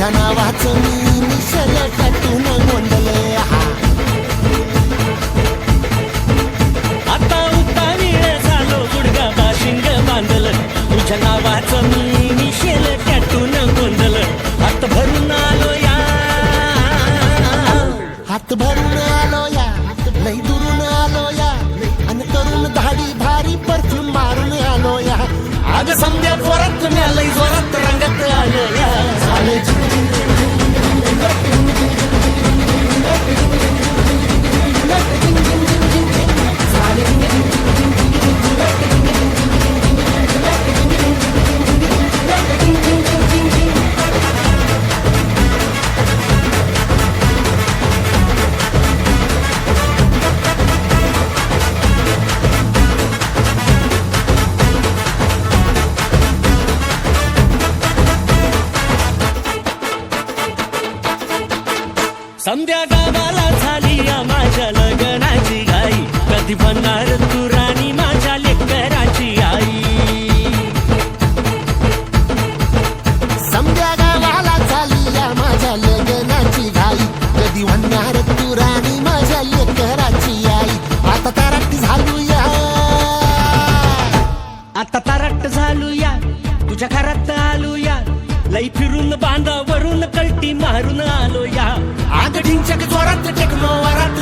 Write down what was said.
तुझ्या नावाचं मी निशाल टाटून गोंधळले. आता उतावीळ झालो गुडगा बाशिंग बांधलं तुझ्या नावाचं मी निशाल टाटून गोंधळलं. हात भरून आलो या हात भरून आलो या लई दुरून आलो या आणि तरुण धाडी भारी परफ्यूम मारून आलो या. अग समजा जोरात लई जोरात रंगात आलो या. संध्या गावाला झाली या माझ्या लग्नाची घाई कधी बनणार तू राणी माझ्या लेकराची आई. समजा गावाला झाली या माझ्या लग्नाची घाई कधी म्हणणार तू राणी माझ्या लेकराची आई. आता ताराटी झालो या आता तारट झालो या तुझ्या घरात आलो या लई फिरून बांधावरून कलटी मारून आलो या. आग ढिंचक जोरात टेक्नो वरात